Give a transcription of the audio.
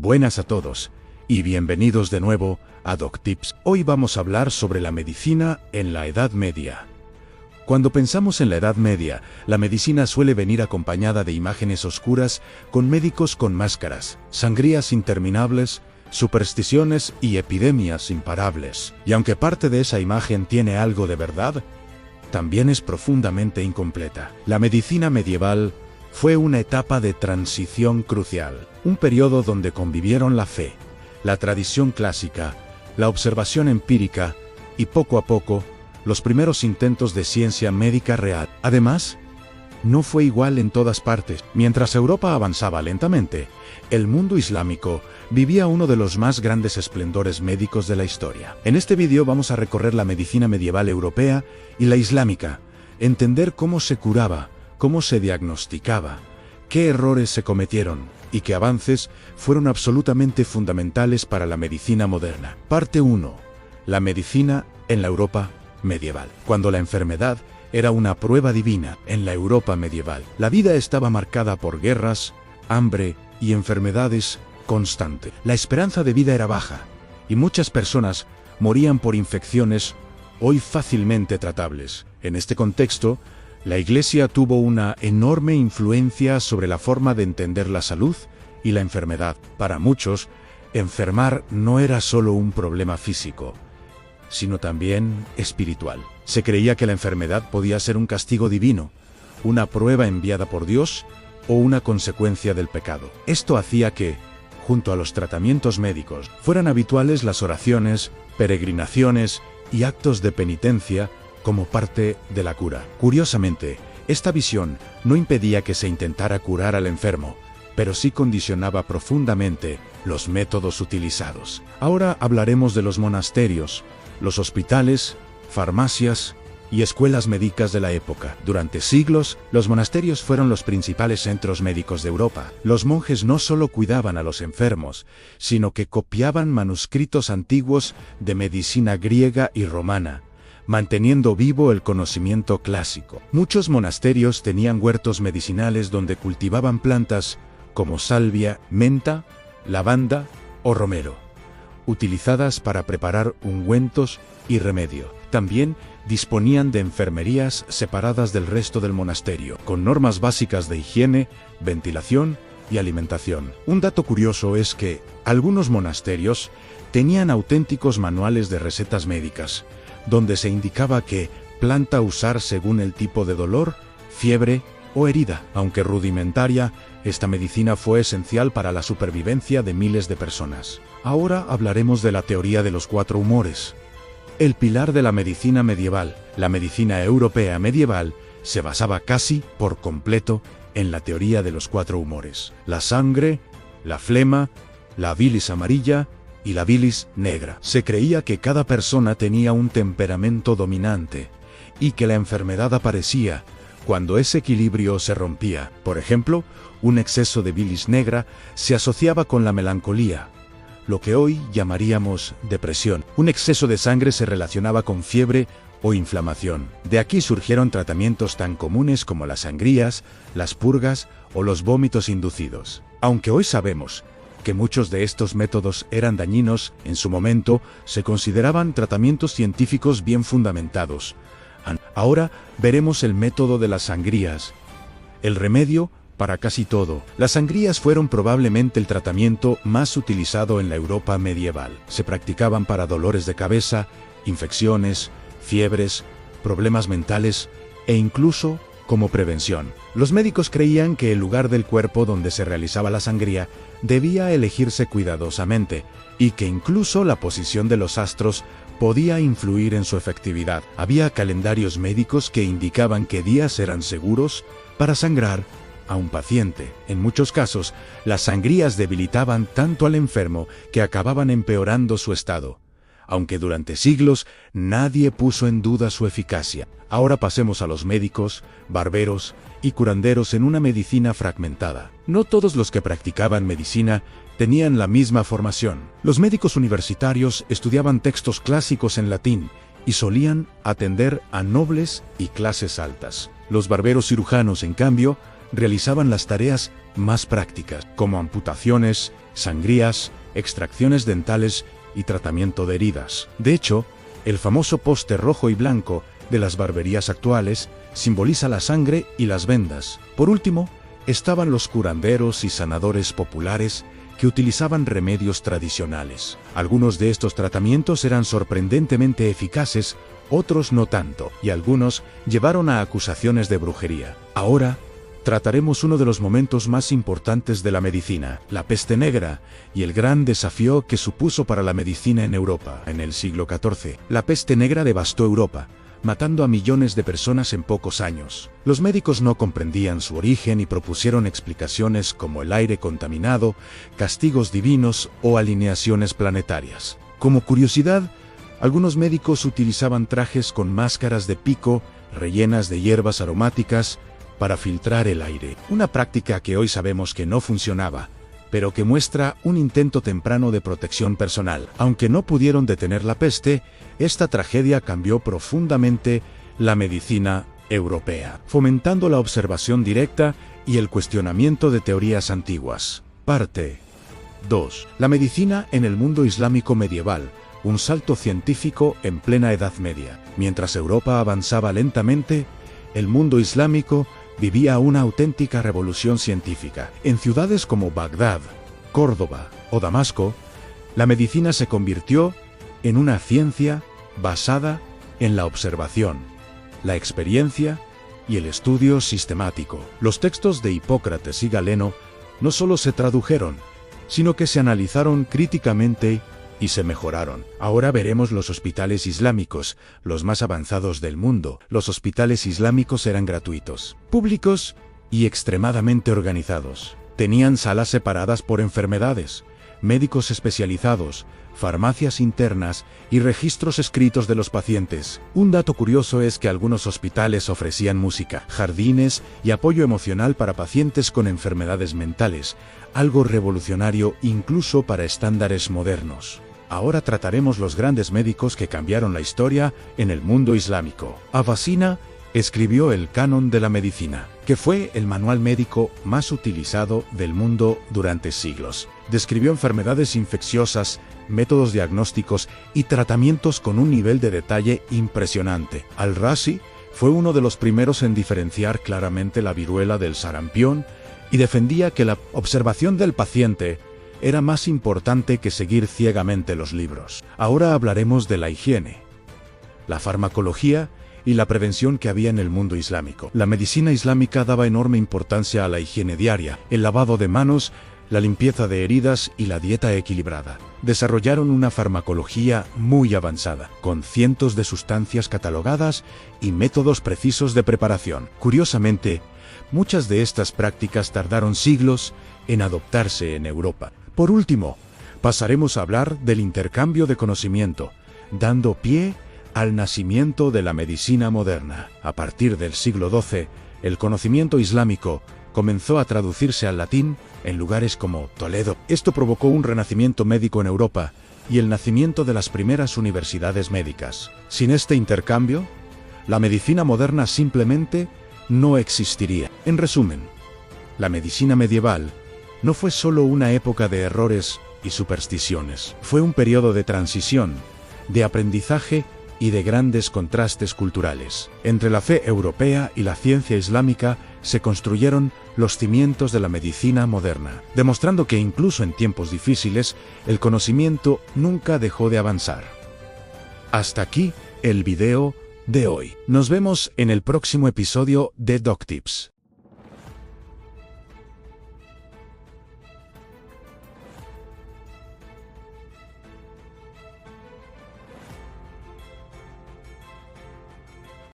Buenas a todos, y bienvenidos de nuevo a DocTips. Hoy vamos a hablar sobre la medicina en la Edad Media. Cuando pensamos en la Edad Media, la medicina suele venir acompañada de imágenes oscuras, con médicos con máscaras, sangrías interminables, supersticiones y epidemias imparables. Y aunque parte de esa imagen tiene algo de verdad, también es profundamente incompleta. La medicina medieval fue una etapa de transición crucial, un periodo donde convivieron la fe, la tradición clásica, la observación empírica y poco a poco, los primeros intentos de ciencia médica real. Además, no fue igual en todas partes. Mientras Europa avanzaba lentamente, el mundo islámico vivía uno de los más grandes esplendores médicos de la historia. En este vídeo vamos a recorrer la medicina medieval europea y la islámica, entender cómo se curaba, cómo se diagnosticaba, qué errores se cometieron y qué avances fueron absolutamente fundamentales para la medicina moderna. Parte 1. La medicina en la Europa medieval. Cuando la enfermedad era una prueba divina en la Europa medieval, la vida estaba marcada por guerras, hambre y enfermedades constantes. La esperanza de vida era baja y muchas personas morían por infecciones hoy fácilmente tratables. En este contexto, la Iglesia tuvo una enorme influencia sobre la forma de entender la salud y la enfermedad. Para muchos, enfermar no era solo un problema físico, sino también espiritual. Se creía que la enfermedad podía ser un castigo divino, una prueba enviada por Dios o una consecuencia del pecado. Esto hacía que, junto a los tratamientos médicos, fueran habituales las oraciones, peregrinaciones y actos de penitencia como parte de la cura. Curiosamente, esta visión no impedía que se intentara curar al enfermo, pero sí condicionaba profundamente los métodos utilizados. Ahora hablaremos de los monasterios, los hospitales, farmacias y escuelas médicas de la época. Durante siglos, los monasterios fueron los principales centros médicos de Europa. Los monjes no solo cuidaban a los enfermos, sino que copiaban manuscritos antiguos de medicina griega y romana, manteniendo vivo el conocimiento clásico. Muchos monasterios tenían huertos medicinales donde cultivaban plantas como salvia, menta, lavanda o romero, utilizadas para preparar ungüentos y remedio. También disponían de enfermerías separadas del resto del monasterio, con normas básicas de higiene, ventilación y alimentación. Un dato curioso es que algunos monasterios tenían auténticos manuales de recetas médicas, donde se indicaba qué planta usar según el tipo de dolor, fiebre o herida. Aunque rudimentaria, esta medicina fue esencial para la supervivencia de miles de personas. Ahora hablaremos de la teoría de los 4 humores. El pilar de la medicina medieval, la medicina europea medieval, se basaba casi por completo en la teoría de los 4 humores: la sangre, la flema, la bilis amarilla y la bilis negra. Se creía que cada persona tenía un temperamento dominante y que la enfermedad aparecía cuando ese equilibrio se rompía. Por ejemplo, un exceso de bilis negra se asociaba con la melancolía, lo que hoy llamaríamos depresión. Un exceso de sangre se relacionaba con fiebre o inflamación. De aquí surgieron tratamientos tan comunes como las sangrías, las purgas o los vómitos inducidos. Aunque hoy sabemos que muchos de estos métodos eran dañinos, en su momento se consideraban tratamientos científicos bien fundamentados. Ahora veremos el método de las sangrías, el remedio para casi todo. Las sangrías fueron probablemente el tratamiento más utilizado en la Europa medieval. Se practicaban para dolores de cabeza, infecciones, fiebres, problemas mentales e incluso como prevención. Los médicos creían que el lugar del cuerpo donde se realizaba la sangría debía elegirse cuidadosamente y que incluso la posición de los astros podía influir en su efectividad. Había calendarios médicos que indicaban qué días eran seguros para sangrar a un paciente. En muchos casos, las sangrías debilitaban tanto al enfermo que acababan empeorando su estado, aunque durante siglos nadie puso en duda su eficacia. Ahora pasemos a los médicos, barberos y curanderos en una medicina fragmentada. No todos los que practicaban medicina tenían la misma formación. Los médicos universitarios estudiaban textos clásicos en latín y solían atender a nobles y clases altas. Los barberos cirujanos, en cambio, realizaban las tareas más prácticas, como amputaciones, sangrías, extracciones dentales y tratamiento de heridas. De hecho, el famoso poste rojo y blanco de las barberías actuales simboliza la sangre y las vendas. Por último, estaban los curanderos y sanadores populares que utilizaban remedios tradicionales. Algunos de estos tratamientos eran sorprendentemente eficaces, otros no tanto, y algunos llevaron a acusaciones de brujería. Ahora, trataremos uno de los momentos más importantes de la medicina, la peste negra, y el gran desafío que supuso para la medicina en Europa. En el siglo XIV, la peste negra devastó Europa, matando a millones de personas en pocos años. Los médicos no comprendían su origen y propusieron explicaciones como el aire contaminado, castigos divinos o alineaciones planetarias. Como curiosidad, algunos médicos utilizaban trajes con máscaras de pico rellenas de hierbas aromáticas para filtrar el aire, una práctica que hoy sabemos que no funcionaba, pero que muestra un intento temprano de protección personal. Aunque no pudieron detener la peste, esta tragedia cambió profundamente la medicina europea, fomentando la observación directa y el cuestionamiento de teorías antiguas. Parte 2. La medicina en el mundo islámico medieval, un salto científico en plena Edad Media. Mientras Europa avanzaba lentamente, el mundo islámico vivía una auténtica revolución científica. En ciudades como Bagdad, Córdoba o Damasco, la medicina se convirtió en una ciencia basada en la observación, la experiencia y el estudio sistemático. Los textos de Hipócrates y Galeno no solo se tradujeron, sino que se analizaron críticamente y se mejoraron. Ahora veremos los hospitales islámicos, los más avanzados del mundo. Los hospitales islámicos eran gratuitos, públicos y extremadamente organizados. Tenían salas separadas por enfermedades, médicos especializados, farmacias internas y registros escritos de los pacientes. Un dato curioso es que algunos hospitales ofrecían música, jardines y apoyo emocional para pacientes con enfermedades mentales, algo revolucionario incluso para estándares modernos. Ahora trataremos los grandes médicos que cambiaron la historia en el mundo islámico. Avicenna escribió el Canon de la Medicina, que fue el manual médico más utilizado del mundo durante siglos. Describió enfermedades infecciosas, métodos diagnósticos y tratamientos con un nivel de detalle impresionante. Al-Razi fue uno de los primeros en diferenciar claramente la viruela del sarampión y defendía que la observación del paciente era más importante que seguir ciegamente los libros. Ahora hablaremos de la higiene, la farmacología y la prevención que había en el mundo islámico. La medicina islámica daba enorme importancia a la higiene diaria, el lavado de manos, la limpieza de heridas y la dieta equilibrada. Desarrollaron una farmacología muy avanzada, con cientos de sustancias catalogadas y métodos precisos de preparación. Curiosamente, muchas de estas prácticas tardaron siglos en adoptarse en Europa. Por último, pasaremos a hablar del intercambio de conocimiento, dando pie al nacimiento de la medicina moderna. A partir del siglo XII, el conocimiento islámico comenzó a traducirse al latín en lugares como Toledo. Esto provocó un renacimiento médico en Europa y el nacimiento de las primeras universidades médicas. Sin este intercambio, la medicina moderna simplemente no existiría. En resumen, la medicina medieval no fue solo una época de errores y supersticiones. Fue un periodo de transición, de aprendizaje y de grandes contrastes culturales. Entre la fe europea y la ciencia islámica se construyeron los cimientos de la medicina moderna, demostrando que incluso en tiempos difíciles, el conocimiento nunca dejó de avanzar. Hasta aquí el video de hoy. Nos vemos en el próximo episodio de DocTips.